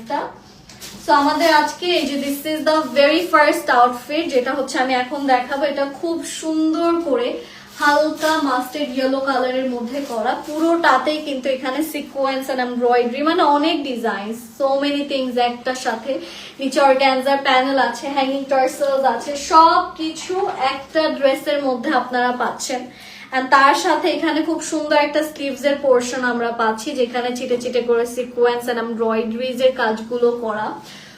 ডিজাইনটা। সো আমাদের আজকে এই যে this is the very first outfit, যেটা হচ্ছে আমি এখন দেখাবো। এটা খুব সুন্দর করে হালকা মাস্টার্ড ইয়েলো কালারের মধ্যে করা, পুরোটাতেই কিন্তু এখানে সিকোয়েন্স এন্ড এমব্রয়ডারি, মানে অনেক ডিজাইন, সো মেনি থিংস একটার সাথে। নিচে অর্গানজার প্যানেল আছে, হ্যাঙ্গিং টার্সেলস আছে, সবকিছু একটা ড্রেসের মধ্যে আপনারা পাচ্ছেন। এন্ড তার সাথে এখানে খুব সুন্দর একটা স্লিভস এর পোর্শন আমরা পাচ্ছি, যেখানে চিটে চিটে করে সিকোয়েন্স এন্ড এমব্রয়ডারিজ এর কাজগুলো করা।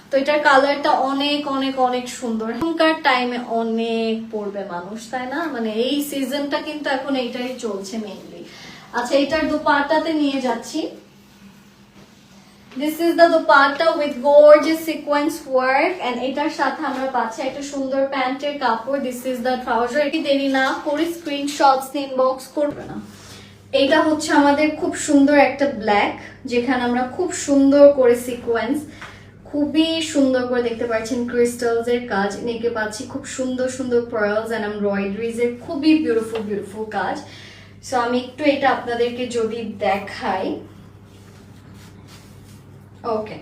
তো এটার কালারটা অনেক অনেক অনেক সুন্দর। এখনকার টাইমে অনেক পরবে মানুষ, তাই না? মানে এই সিজনটা কিন্তু এখন এইটাই চলছে মেইনলি। আচ্ছা, এটার দুপাট্টাতে নিয়ে যাচ্ছি। This is the dupatta with gorgeous sequence work, and এটার সাথে আমরা পাচ্ছি একটা সুন্দর প্যান্টের কাপড়। This is the trouser. এটি দেরি না করে স্ক্রিনশটস ইনবক্স করবে না। এইটা হচ্ছে আমাদের খুব সুন্দর একটা ব্ল্যাক, যেখানে আমরা খুব সুন্দর করে সিকোয়েন্স, খুবই সুন্দর করে দেখতে পাচ্ছেন ক্রিস্টালস এর কাজ, নেকে পাচ্ছি খুব সুন্দর সুন্দর পার্লস এন্ড এমব্রয়ডারিজ এর খুবই বিউটিফুল বিউটিফুল কাজ। সো আমি একটু এটা আপনাদেরকে যদি দেখাই। Okay,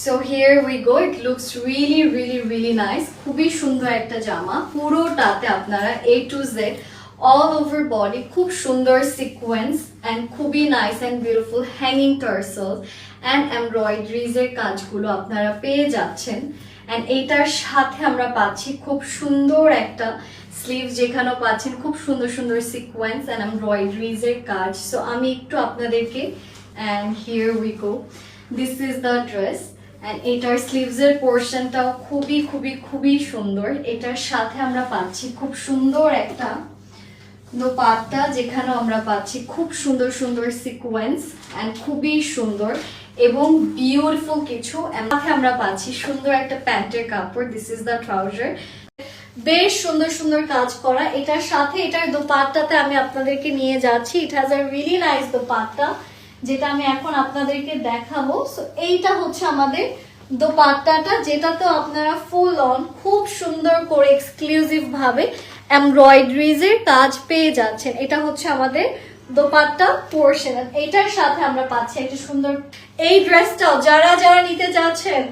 so here we go. It looks really really really nice. খুবই সুন্দর একটা জামা, পুরোটাতে আপনারা A to Z all over body খুব সুন্দর সিকোয়েন্স এন্ড খুবই nice and beautiful hanging tassels and embroideries এর কাজগুলো আপনারা পেয়ে যাচ্ছেন। এন্ড এইটার সাথে আমরা পাচ্ছি খুব সুন্দর একটা স্লিভ, যেখানেও পাচ্ছেন খুব সুন্দর সুন্দর সিকোয়েন্স এন্ড এমব্রয়ডারিজ এর কাজ। সো আমি একটু আপনাদেরকে, and here we go, this is the dress. And এটার স্লিভস এর পোর্শনটাও খুবই খুবই খুবই সুন্দর। এটার সাথে আমরা পাচ্ছি খুব সুন্দর একটা দোপাট্টা, যেখানেও আমরা পাচ্ছি খুব সুন্দর সুন্দর সিকোয়েন্স এন্ড খুবই সুন্দর এবং বিউটিফুল কিছু। সাথে আমরা পাচ্ছি সুন্দর একটা প্যান্টের কাপড়। This is the trouser. বেশ সুন্দর সুন্দর কাজ করা। এটার সাথে এটার দোপাট্টাতে আমি আপনাদেরকে নিয়ে যাচ্ছি। It has a really nice dupatta, যেটা আমি এখন আপনাদেরকে দেখাবো। সো এইটা হচ্ছে আমাদের দোপাট্টাটা, যেটাতেও আপনারা ফুল অন খুব সুন্দর করে এক্সক্লুসিভ ভাবে এমব্রয়ডারিজ এর কাজ পেয়ে যাচ্ছেন। এটা হচ্ছে আমাদের দোপাট্টা পোর্শন। এটার সাথে আমরা পাচ্ছি একটা সুন্দর এই ড্রেসটাও যারা যারা নিতে চাচ্ছেন,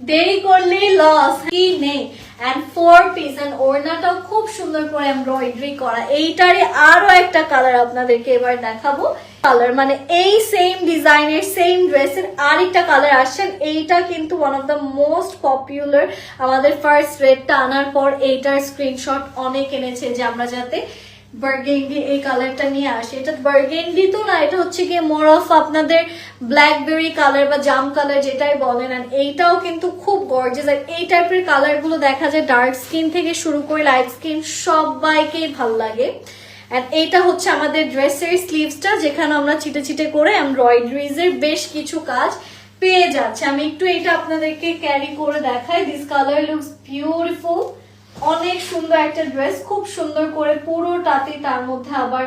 দেরি করলেই লস, কি নেই। এন্ড 4 পিস এন্ড ওড়নাটাও খুব সুন্দর করে এমব্রয়ডারি করা। এইটারই আরো একটা কালার আপনাদেরকে এবার দেখাবো। কালার মানে এই সেম ডিজাইনের সেম ড্রেসের আরেকটা কালার আসছেন। এইটা কিন্তু one of the most popular. আমাদের ফার্স্ট রেডটা আনার পর এইটার স্ক্রিনশট অনেক এনেছে যে আমরা যাতে বার্গেন্ডি এই কালারটা নিয়ে আসি। এটা বার্গেন্ডি তো না, এটা হচ্ছে গিয়ে মোর অফ আপনাদের ব্ল্যাকবেরি কালার বা জাম কালার যেটাই বলেন। আর এইটাও কিন্তু খুব গর্জিয়াস। আর এই টাইপের কালার গুলো দেখা যায় ডার্ক স্কিন থেকে শুরু করে লাইট স্কিন সবাইকেই ভাল লাগে। আর এইটা হচ্ছে আমাদের ড্রেসের স্লিভসটা, যেখানে আমরা ছিটে ছিটে করে এমব্রয়ডারিজ এর বেশ কিছু কাজ পেয়ে যাচ্ছে। আমি একটু এটা আপনাদেরকে ক্যারি করে দেখাই। This colour looks beautiful. অনেক সুন্দর একটা ড্রেস, খুব সুন্দর করে পুরোটাতে তার মধ্যে আবার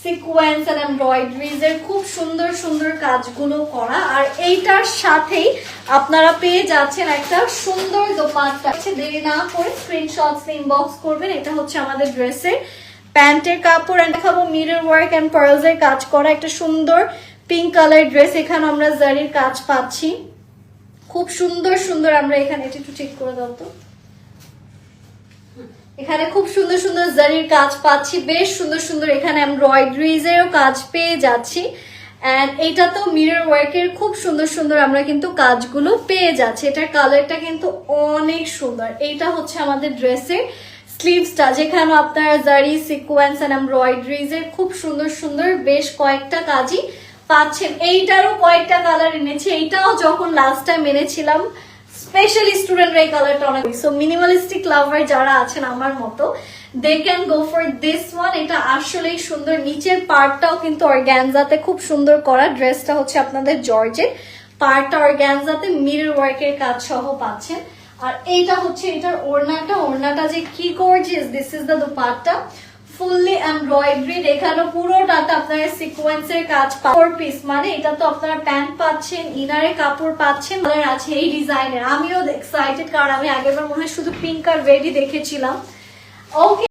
সিকোয়েন্স এন্ড এমব্রয়ডারিজ এর খুব সুন্দর সুন্দর কাজগুলো করা। আর এইটার সাথেই আপনারা পেয়ে যাচ্ছেন একটা সুন্দর দোপাট্টা। দেরি না করে স্ক্রিনশটস ইনবক্স করবেন। এটা হচ্ছে আমাদের ড্রেসের প্যান্টের কাপড়। এন্ড দেখাবো মিরর ওয়ার্ক এন্ড পার্লস এর কাজ করা একটা সুন্দর পিঙ্ক কালার ড্রেস। এখানে আমরা জারির কাজ পাচ্ছি খুব সুন্দর সুন্দর। আমরা এখানে এটা একটু ঠিক করে দাও তো। এখানে খুব সুন্দর সুন্দর জারির কাজ পাচ্ছি, বেশ সুন্দর সুন্দর এখানে এমব্রয়ডারিজ এরও কাজ পেয়ে যাচ্ছি। এন্ড এইটা তো মিরর ওয়ার্কের খুব সুন্দর সুন্দর আমরা কিন্তু কাজগুলো পেয়ে যাচ্ছি। এটার কালারটা কিন্তু অনেক সুন্দর। এইটা হচ্ছে আমাদের ড্রেসের স্লিভসটা, যেখানে আপনারা জারি সিকোয়েন্স এন্ড এমব্রয়ডারিজ এর খুব সুন্দর সুন্দর বেশ কয়েকটা কাজই পাচ্ছেন। এইটারও কয়েকটা কালার এনেছি। এইটাও যখন লাস্ট টাইম এনেছিলাম স্পেশালি স্টুডেন্টরা এই কালারটা অনেক, সো মিনিমালিস্টিক লাভার যারা আছেন আমার মতো, they can go for this one. এটা আসলেই সুন্দর। নিচের পার্টটাও কিন্তু অর্গানজাতে খুব সুন্দর করা। ড্রেসটা হচ্ছে আপনাদের জর্জেট, পার্টটা অর্গানজাতে মিরর ওয়ার্কের কাজ সহ পাচ্ছেন। আর এইটা হচ্ছে এটার ওড়নাটা। ওড়নাটা যে কি gorgeous. This is the dupatta, fully embroidered. এখানে পুরোটাতে আপনারা সিকোয়েন্সের কাজ 4 পিস, মানে এটা তো আপনারা প্যান্ট পাচ্ছেন, ইনারে কাপড় পাচ্ছেন। কালার আছে এই ডিজাইনের। আমিও এক্সাইটেড, কারণ আমি আগেরবার মনে হয় শুধু পিঙ্ক আর রেডই দেখেছিলাম। ওকে।